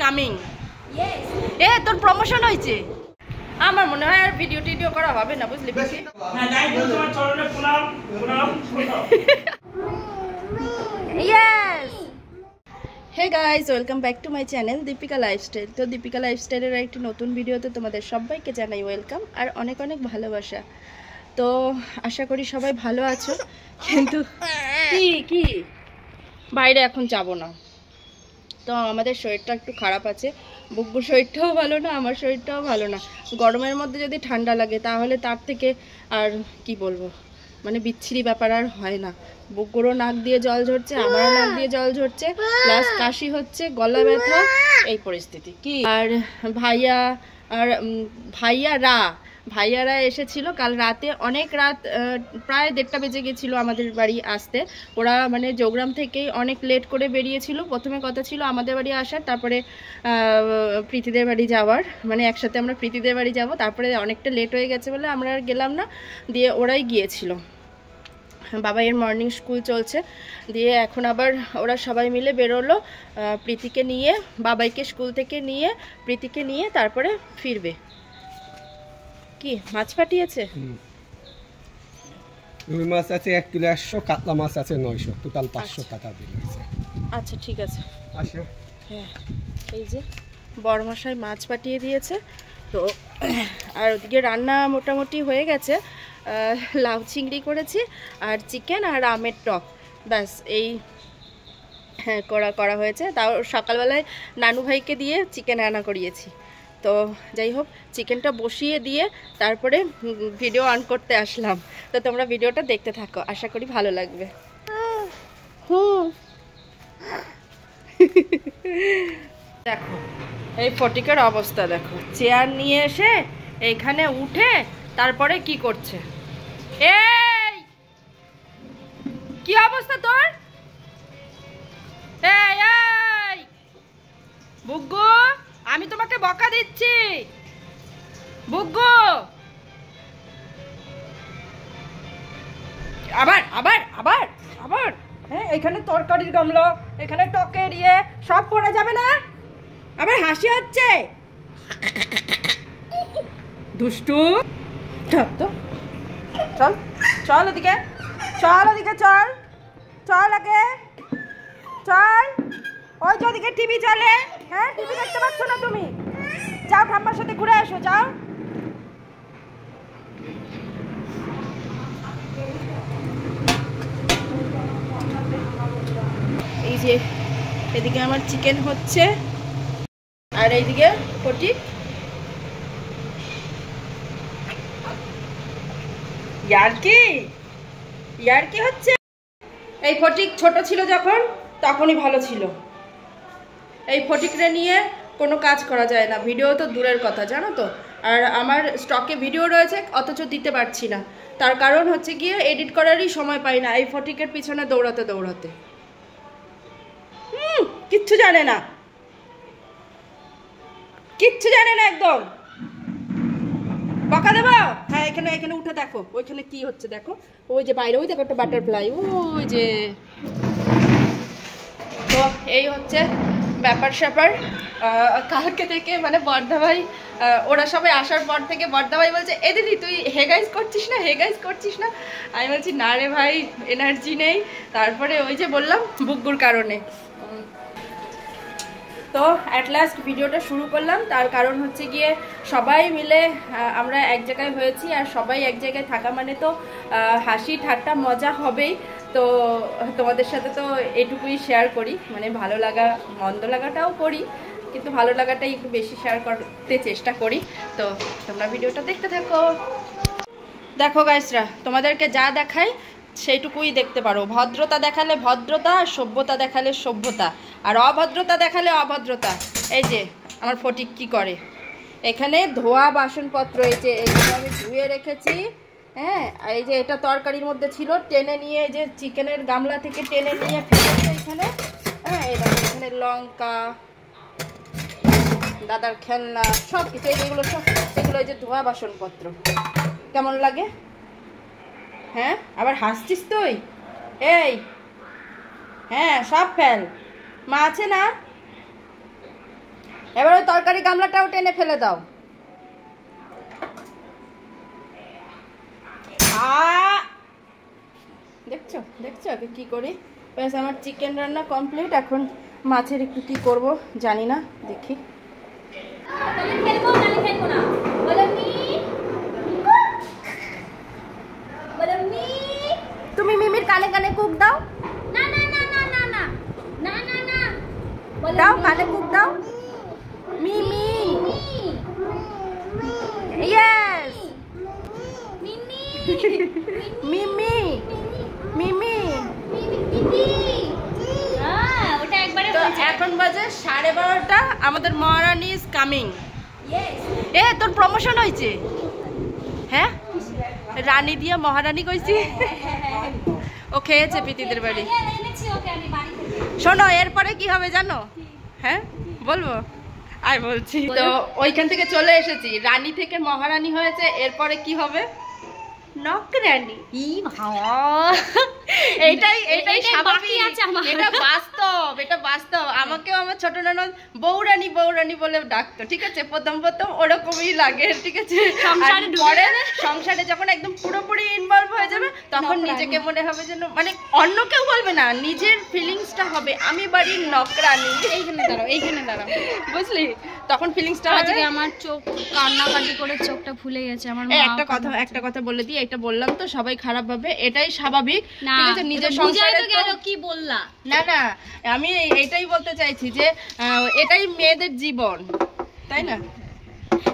Coming. এ তোর promotion হয়েছে। আমার মনে হয় আর ভিডিও টিডিও করা হবে না, বুঝলি? Yes. Hey guys, welcome back to my channel Deepika lifestyle. তো দীপিকা লাইফস্টাইলের একটি নতুন ভিডিওতে তোমাদের সবাইকে জানাই ওয়েলকাম আর অনেক অনেক ভালোবাসা। তো আশা করি সবাই ভালো আছো, কিন্তু কি বাইরে এখন যাব না। তো আমাদের শরীরটা একটু খারাপ আছে, বুব্বুর শরীরটাও ভালো না, আমার শরীরটাও ভালো না। গরমের মধ্যে যদি ঠান্ডা লাগে তাহলে তার থেকে আর কি বলবো, মানে বিচ্ছিরি ব্যাপার আর হয় না। বুব্বুরও নাক দিয়ে জল ঝরছে, আমারও নাক দিয়ে জল ঝরছে, প্লাস কাশি হচ্ছে, গলা ব্যথা, এই পরিস্থিতি কি। আর ভাইয়ারা এসেছিল কাল রাতে, অনেক রাত, প্রায় 1:30 বেজে গেছিলো আমাদের বাড়ি আসতে। ওরা মানে যোগগ্রাম থেকেই অনেক লেট করে বেরিয়েছিল। প্রথমে কথা ছিল আমাদের বাড়ি আসার, তারপরে প্রীতিদের বাড়ি যাওয়ার, মানে একসাথে আমরা প্রীতিদের বাড়ি যাব। তারপরে অনেকটা লেট হয়ে গেছে বলে আমরা আর গেলাম না, দিয়ে ওরাই গিয়েছিল। বাবাইয়ের মর্নিং স্কুল চলছে, দিয়ে এখন আবার ওরা সবাই মিলে বেরোলো প্রীতিকে নিয়ে, বাবাইকে স্কুল থেকে নিয়ে, প্রীতিকে নিয়ে তারপরে ফিরবে। কি মাছ পাঠিয়েছে? রুই মাছ আছে 1 কিলো 100, কাতলা মাছ আছে 900, টোটাল 500 টাকা বিল হয়েছে। আচ্ছা ঠিক আছে, আসো। হ্যাঁ, এই যে বড়মশাই মাছ পাঠিয়ে দিয়েছে। তো আর ওদিকে রান্না মোটামুটি হয়ে গেছে। লাউ চিংড়ি করেছি আর চিকেন আর আমের টক, ব্যাস এই হ্যাঁ করা হয়েছে। তাও সকালবেলায় নানু ভাইকে দিয়ে চিকেন রান্না করিয়েছি। তো যাই হোক, চিকেনটা বসিয়ে দিয়ে তারপরে ভিডিও অন করতে আসলাম। তো তোমরা ভিডিওটা দেখতে থাকো, আশা করি ভালো লাগবে। দেখো এই ফটিকের অবস্থা দেখো, চেয়ার নিয়ে এসে এইখানে উঠে তারপরে কি করছে। এই কি অবস্থা তোর? এই বুগ্গু, আমি তোমাকে বকা দিচ্ছি। বুগ্গু, আবার আবার আবার আবার হ্যাঁ, এখানে তরকারির গামলা, এখানে টকের ইয়ে, সব পড়ে যাবে না? আবার হাসি হচ্ছে, দুষ্টু। তো চল চল ওদিকে, চল ওদিকে, চল চল আগে চল। ওই যে ওদিকে টিভি চলে, হ্যাঁ টিভি দেখতে পাচ্ছ না তুমি? যাও ঠাম্মার সাথে ঘুরে এসো, যাও। এই যে এদিকে আমার চিকেন হচ্ছে আর এইদিকে ফটিক। ইয়ার কি হচ্ছে? এই ফটিক ছোট ছিল যখন, তখনই ভালো ছিল। এই ফটিকরে নিয়ে কোনো কাজ করা যায় না, ভিডিও তো দূরের কথা, জানো তো। আর আমার স্টকে ভিডিও রয়েছে অথচ দিতে পারছি না, তার কারণ হচ্ছে গিয়ে এডিট করারই সময় পাই না এই ফটিকের পিছনে দৌড়াতে দৌড়াতে। কিচ্ছু জানে না, কিচ্ছু জানে না একদম। বকা দেবো? হ্যাঁ, এখানে এখানে উঠে দেখো ওইখানে কি হচ্ছে দেখো। ওই যে বাইরে, ওই দেখো একটা বাটারফ্লাই, ওই যে। তো এই হচ্ছে ব্যাপার স্যাপার। কালকে থেকে মানে বর্দাভাই, ওরা সবাই আসার পর থেকে বর্দাভাই বলছে, এ দিদি তুই হেগাইজ করছিস না, হেগাইজ করছিস না? আমি বলছি না রে ভাই, এনার্জি নেই। তারপরে ওই যে বললাম বুগ্গুর কারণে। তো অ্যাট লাস্ট ভিডিওটা শুরু করলাম, তার কারণ হচ্ছে গিয়ে সবাই মিলে আমরা এক জায়গায় হয়েছি, আর সবাই এক জায়গায় থাকা মানে তো হাসি ঠাট্টা মজা হবেই। তো তোমাদের সাথে তো এটুকুই শেয়ার করি, মানে ভালো লাগা মন্দ লাগাটাও করি, কিন্তু ভালো লাগাটাই একটু বেশি শেয়ার করতে চেষ্টা করি। তো তোমরা ভিডিওটা দেখতে থাকো। দেখো গাইসরা, তোমাদেরকে যা দেখাই সেইটুকুই দেখতে পারো। ভদ্রতা দেখালে ভদ্রতা, আর সভ্যতা দেখালে সভ্যতা, আর অভদ্রতা দেখালে অভদ্রতা। এই যে আমার ফটিক কি করে, এখানে ধোয়া বাসনপত্র, এই যে এগুলো আমি ধুয়ে রেখেছি। হ্যাঁ, আর এই যে এটা তরকারির মধ্যে ছিল, টেনে নিয়ে, যে চিকেনের গামলা থেকে টেনে নিয়ে ফেলেছে এখানে। হ্যাঁ, এখানে লঙ্কা, দাদার খেলনা, সব কিছু, এইগুলো সব, এগুলো এই যে ধোয়া বাসনপত্র। কেমন লাগে? হ্যাঁ, আবার হাসছিস তুই? এই হ্যাঁ, সব ফেল, মা আছে না? এবার ওই তরকারি গামলাটাও টেনে ফেলে দাও। দেখছো দেখছো কি করি। ব্যাস আমার চিকেন রান্না কমপ্লিট। এখন মাছের একটু কি করব জানি না, দেখি। তুমি মিমির কানে কানে কুক দাও। না না না না না না না না না দাও, কানে কুক দাও। মিমি ইয়েস মিমি মিমি মিমি। ওটা একবারে তো এখন বাজে 12:30। আমাদের মহারানী ইজ কামিং। এ তোর প্রমোশন হয়েছে? হ্যাঁ, রানী দিয়া মহারানী কইছি। ও খেয়েছে পিতিদের বাড়ি। শোনো এরপরে কি হবে জানো? হ্যাঁ বলবো, আয় বলছি। তো ওইখান থেকে চলে এসেছি, রানী থেকে মহারানী হয়েছে। এরপরে কি হবে? নকরানি। এইটাই স্বাভাবিক, এটা বাস্তব, এটা বাস্তব। আমাকেও আমার ছোট ননদ বৌরানী বৌরানী বলে ডাকতো, ঠিক আছে? প্রথম প্রথম ওরকমই লাগে, ঠিক আছে? পরে সংসারে যখন একদম পুরোপুরি ইনভলভ হয়ে যাবে তখন নিজেকে মনে হবে যেন, মানে অন্য কেউ বলবে না, নিজের ফিলিংসটা হবে আমি বাড়ির নকরানি। এইখানে দাঁড়াও, এইখানে দাঁড়াও, বুঝলি? তখন ফিলিংসটা আজকে আমার চোখ কান্নাকাটি করে চোখটা ফুলে গেছে। আমার একটা কথা বলে দিই, এটা বললাম তো সবাই খারাপ ভাবে, এটাই স্বাভাবিক, ঠিক আছে? নিজের সংসারে গেল কি বললা? না না, আমি এটাই বলতে চাইছি যে এটাই মেয়েদের জীবন, তাই না?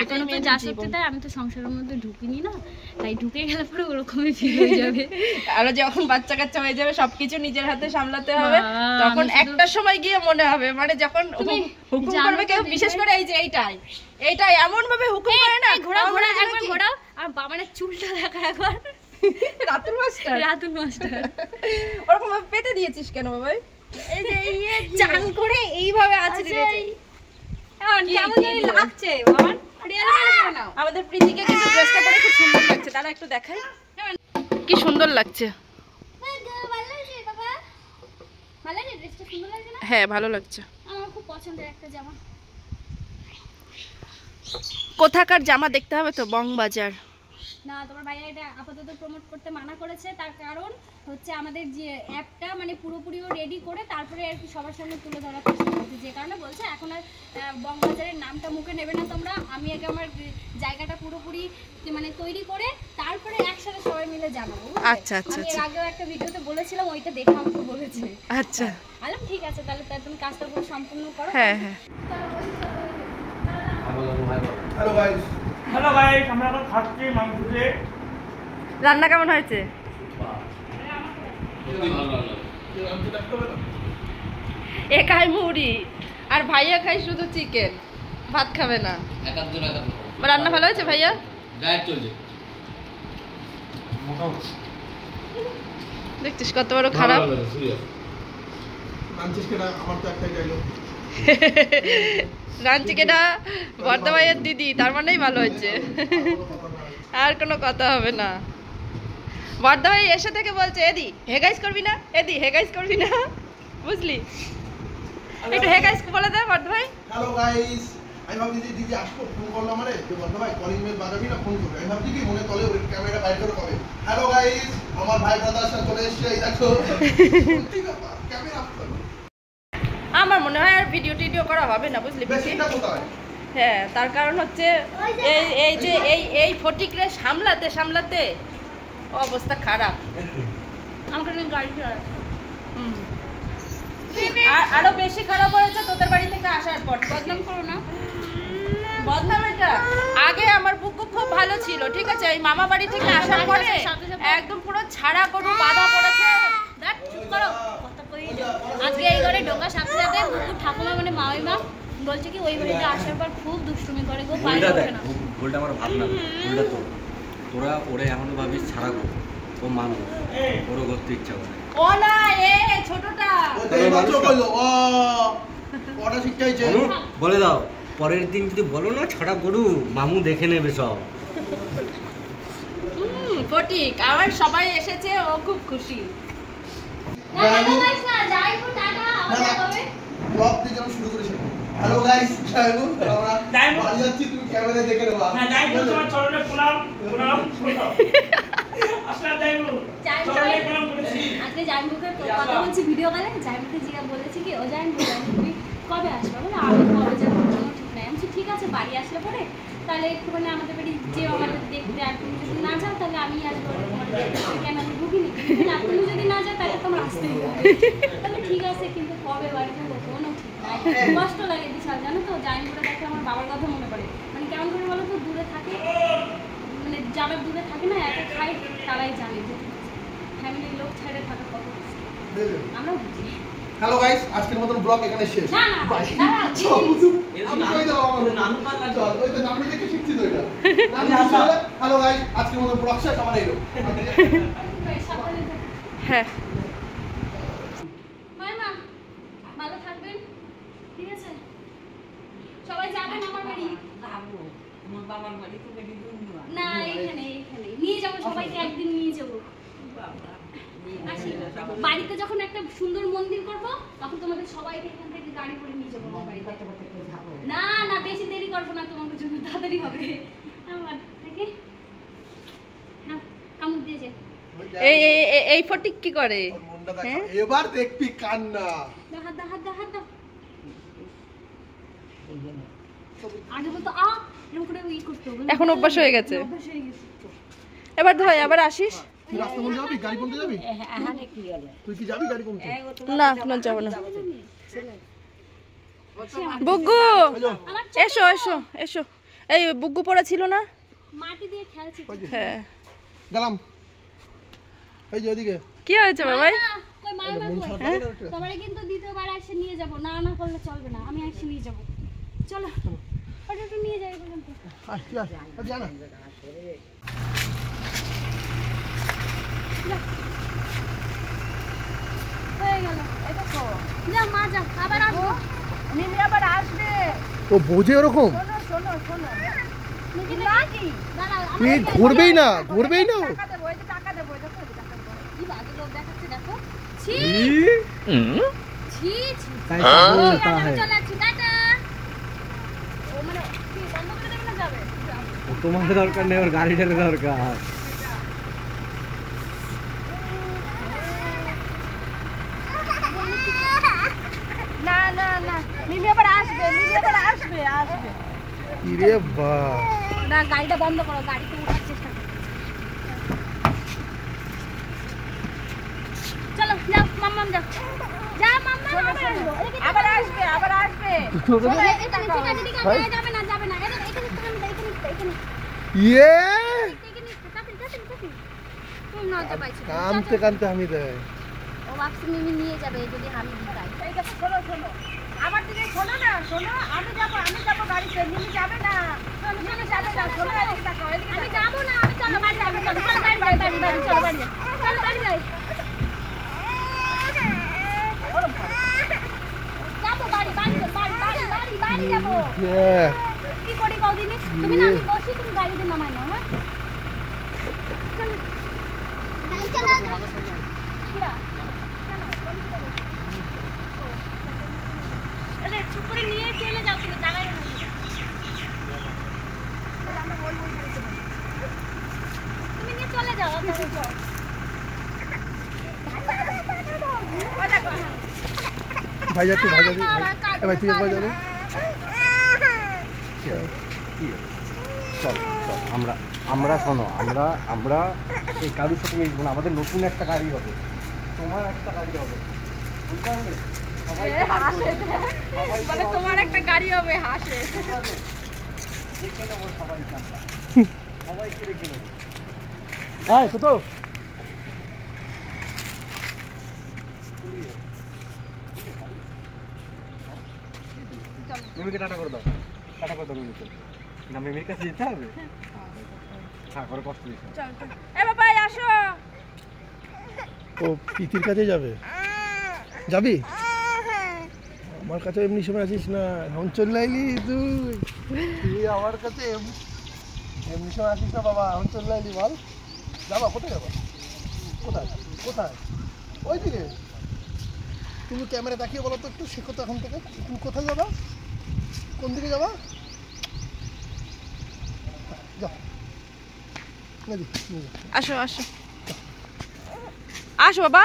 এখনো তো যা সত্যি তাই, আমি তো সংসারের মধ্যে ঢুকিনি না, তাই ঢুকে গেলে পরে ওরকমই ফিল হয়ে যাবে। আর যখন বাচ্চা কাচ্চা হয়ে যাবে, সবকিছু নিজের হাতে সামলাতে হবে, তখন একটা সময় গিয়ে মনে হবে, মানে যখন হুকুম করবে কেউ, বিশেষ করে এই যে এইটাই এমন ভাবে হুকুম করে না, ঘোড়া ঘোড়া একবার ঘোড়া। আর বাবার চুলটা দেখা একবার, রাতুল মাস্টার ওরকম ভাবে পেতে দিয়েছিস কেন বাবা? এই যে চান করে এইভাবে আছে দিয়েছে, কেমন জানি লাগছে বাবা। আমাদের প্রীতিকে কিন্তু ড্রেসটা পরে খুব সুন্দর লাগছে, দাঁড়া একটু দেখাই, কি সুন্দর লাগছে। হ্যাঁ ভালো লাগছে, আমার খুব পছন্দের একটা জামা। কোথাকার জামা দেখতে হবে তো? বংবাজার না, তোমার ভাইয়া এটা আপাতত প্রমোট করতে মানা করেছে, তার কারণ হচ্ছে আমাদের যে অ্যাপটা মানে পুরোপুরি রেডি করে তারপরে আর কি সবার সামনে তুলে ধরার চেষ্টা করছে, যে কারণে বলছে এখন আর বংবাজারের নামটা মুখে নেবে না তোমরা। আমি আগে আমার জায়গাটা পুরোপুরি মানে তৈরি করে তারপরে একসাথে সবাই মিলে জানাবো। আচ্ছা আচ্ছা, আমি এর আগেও একটা ভিডিওতে বলেছিলাম, ওইটা দেখে আমাকে বলেছে। আচ্ছা আলাম ঠিক আছে, তাহলে তুমি কাজটা পুরো সম্পূর্ণ করো। হ্যাঁ হ্যাঁ। হ্যালো গাইস, আমরা এখন খাচ্ছি মাংস দিয়ে। রান্না কেমন হয়েছে? এ খায় মুড়ি আর ভাইয়া খাই শুধু চিকেন, ভাত খাবে না। রান্না ভালো হয়েছে ভাইয়া? দেখছিস কত বড় খারাপ। রাঞ্চিকেটা বর্দা ভাইয়ের দিদি, তার মানেই ভালো হয়েছে, আর কোনো কথা হবে না। বর্দা ভাই এসে থেকে বলছে এদি হেগাইস করবি না, এদি হেগাইস করবি না, বুঝলি? একটু হেগাইস বলে দে বর্দা ভাই। হ্যালো গাইস, আমি ভাবছি যে দিদি আসবো, ফোন করলাম আমারে যে বর্দা ভাই কলিং বেল বাজাবি না, ফোন করবে। আমি ভাবছি কি মনে তলে ওর ক্যামেরা বাইরে করে কবে। হ্যালো গাইস, আমার ভাই ব্রাদার সাথে চলে এসেছে, এই দেখো। ঠিক আছে, ক্যামেরা অফ করো। আমার মনে হয় আর ভিডিও টিডিও করা হবে না, বুঝলি? বেশিটা কোথায়? হ্যাঁ, তার কারণ হচ্ছে এই যে এই ফটিকরে সামলাতে অবস্থা খারাপ। আমাকে গাড়ি চালায় আরো বেশি খারাপ হয়েছে তোদের বাড়ি থেকে আসার পর। বদনাম করো না, বদনাম এটা। আগে আমার বুকু খুব ভালো ছিল, ঠিক আছে? এই মামা বাড়ি থেকে আসার পরে একদম পুরো ছাড়া গরু বাঁধা পড়েছে। চুপ করো, কথা কই। আজকে এই ঘরে ঢোকার সাথে সাথে বুকু ঠাকুমা মানে মামিমা বলছে কি ওই বাড়িতে আসার পর খুব দুষ্টুমি করে গো, বাইরে ওঠে না। ভুলটা আমার ভাবনা, ভুলটা তোরা ওরে এমন ভাবিস ছাড়া গো, ও মানুষ, ওরও করতে ইচ্ছা করে। ও না, ছোটটা ওই মাত্র কইলো ওটা শিখাইছে। বলে দাও, পরের দিন যদি বলো না ছড়া গরু, মামু দেখে নেবে সব। ফটিক আমার সবাই এসেছে, ও খুব খুশি। না না গাইস না, যাই গো টাটা, আবার হবে। ব্লগ দিয়ে যেন শুরু করেছে। হ্যালো গাইস আমরা বাড়ি যাচ্ছি, তুমি ক্যামেরা দেখে নেবা। হ্যাঁ যাই বল, তোমার চরণে প্রণাম প্রণাম প্রণাম। আসলে যাই বল, চরণে প্রণাম করেছি। আজকে জাইমুকে কথা বলছি ভিডিও কলে, জাইমুকে জিজ্ঞাসা বলেছি কি ও জাইমু তুমি কবে আসবে, বলে আমি কবে যাবো কোনো ঠিক নাই। আমি ঠিক আছে বাড়ি আসলে পরে তাহলে একটুখানি আমাদের বাড়ি যে আমাদের দেখতে, আর তুমি যদি না যাও তাহলে আমি আসবো তোমার দেখতে, কেন আমি ঢুকিনি, না তুমি যদি না যাও তাহলে তোমার আসতেই হবে। তাহলে ঠিক আছে, কিন্তু কবে বাড়ি যাবো কোনো ঠিক নাই। কষ্ট লাগে বিশাল, জানো তো জাইমুকে দেখে আমার বাবার কথা মনে পড়ে। মানে কেমন করে বলো তো, দূরে থাকে, মানে যারা দূরে থাকে না একা খায় তারাই জানে যে ফ্যামিলির লোক ছেড়ে থাকা কত কষ্ট। আমরা বুঝি। হ্যালো গাইস, আজকের মতন ব্লগ এখানে শেষ। না না বাই। দাঁড়া, আমি কই দাও আমার নানু পাল না, চল ওই তো নানু দেখে শিখছি তো এটা। হ্যালো গাইস, আজকের মতন ব্লগ শেষ, আমার এলো। সাবধানে থাকো। হ্যাঁ মামা ভালো থাকবেন, ঠিক আছে? সবাই যাবেন আমার বাড়ি। না এখানে এখানে নিয়ে যাবো সবাইকে, একদিন নিয়ে যাবো। আসি। বাড়িতে যখন একটা সুন্দর মন্দির করবো তখন তোমাদের সবাইকে এখান থেকে গাড়ি করে নিয়ে যাবো আমার বাড়িতে। না না বেশি দেরি করবো না, তোমাদের জন্য তাড়াতাড়ি হবে। আমার থেকে হ্যাঁ কামড় দিয়েছে। এই ফটিক কি করে? মনটা দেখো, এবার দেখবি কান্না। হাত দাও হাত দাও হাত দাও। আগে বলতো এরকম করে ই করতে হবে। এখন অভ্যাস হয়ে গেছে। অভ্যাস হয়ে গেছে। এবার ধয়, আবার আসিস। তুই রাস্তা বন্ধ যাবি, গাড়ি বন্ধ যাবি? তুই কি যাবি গাড়ি বন্ধ? না না যাবো না। বুগ্গু এসো এসো এসো, এই বুগ্গু পড়া ছিল না? মাটি দিয়ে খেলছি। হ্যাঁ গেলাম। এই যে ওদিকে কি হয়েছে বাবাই? কই মায়ের তোমারে কিন্তু দ্বিতীয়বার এসে নিয়ে যাব, না না করলে চলবে না, আমি এসে নিয়ে যাব। চলো ওটা একটু নিয়ে যাই বলুন তো। যা না। হয়ে গেল। এটা তো যা মা যা, আবার আসবো। মিমি আবার আসবে। ও বোঝে ওরকম? শোনো শোনো শোনো, নাকি নাকি দাঁড়াও, তুই ঘুরবেই না, ঘুরবেই না। টাকা দেবো, এই যে টাকা দেবো, এটা করে টাকা দেবো। কি বাজে লোক দেখাচ্ছে দেখো। ছি ছি ছি। চলে আসছি, টাটা। ও মানে কি বন্ধ করে দেবে না যাবে? তোমাদের দরকার নেই, ওর গাড়িটার দরকার। না না না, মিমি আবার আসবে, মিমি আবার আসবে আসবে। কি রে বাস। না গাড়িটা বন্ধ করো, গাড়িতে ওঠার চেষ্টা করো। চলো যাও মাম্মাম যাও, যা মাম্মাম আবার আসবে। আবার আসবে। চলো এখানে ঠিক আছে ঠিক আছে, যাবে না যাবে না, এখানে এখানে এখানে ইয়ে এখানে কাপি কাপি কাপি। তুমি নজা পাইছো। কানতে কানতে আমি দেয়। ও ভাবছি মিমি নিয়ে যাবে যদি আমি দিতাই। এই দেখো, শোনো শোনো, আমার দিকে শোনো না, শোনো, আমি যাবো গাড়িতে, মিমি যাবে না, মিমি যাবে না, শোনো এদিকে তাকাও, এদিকে আমি যাবো না, আমি চলো বাড়ি যাবো, চলো বাড়ি যাই বাড়ি বাড়ি চলো বাড়ি যাই, চলো বাড়ি যাই। যাবো বাড়ি বাড়ি বাড়ি বাড়ি বাড়ি বাড়ি যাবো। কি করি কদিনে তুমি না আমি বসি, তুমি গাড়িতে নামাই নাও। হ্যাঁ চলো চলো আরে চুপ করে নিয়ে চলে যাও, তুমি জায়গায় তুমি নিয়ে চলে যাও। ভাই যাচ্ছি ভাই যাচ্ছি ভাই তুই একবার যাবে। চল চল, আমরা শোনো, আমরা এই কারোর সাথে মিশবো না। আমাদের নতুন একটা গাড়ি হবে, তোমার একটা গাড়ি হবে, বুঝতে পারলে? মানে তোমার একটা গাড়ি হবে, হাসে। দেখে নেবো সবাই, সবাইকে দেখে নেবো। হ্যাঁ কত মিমিকে টাটা করে দাও, টাটা করে দাও মিমিকে। না মিমির কাছে যেতে হবে, হ্যাঁ করে কষ্ট দিচ্ছে। চল চল, এ বাবাই আসো। ও পিতির কাছে যাবে, যাবি? আমার কাছে এমনি সময় আছিস না, এখন চলে আইলি তুই আমার কাছে এমনি সময় আসিস না বাবা, এখন চলে আইলি বল। যাবা কোথায় যাবা? কোথায় কোথায়? ওই দিকে। তুমি ক্যামেরা দেখিয়ে বলো তো একটু, শেখো তো এখন থেকে। তুমি কোথায় যাবা? কোন দিকে যাবা? যাও। আসো আসো আসো বাবা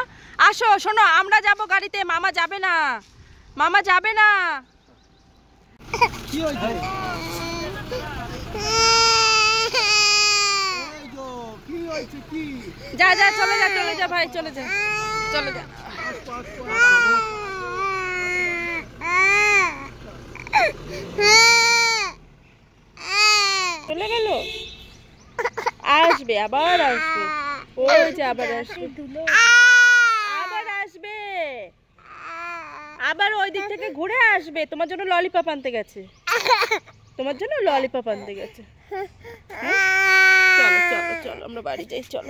আসো। শোনো, আমরা যাব গাড়িতে, মামা যাবে না, মামা যাবে না। কি হয়েছে? কি হয়েছে? কি যা যা, চলে যা, চলে যা ভাই, চলে যা, চলে যা। চলে গেল, আসবে, আবার আসবে, ওই যে আবার আসবে, আবার আসবে, আবার ওই দিক থেকে ঘুরে আসবে। তোমার জন্য ললিপপ আনতে গেছে, তোমার জন্য ললিপপ আনতে গেছে। চলো চলো চলো, আমরা বাড়ি যাই, চলো।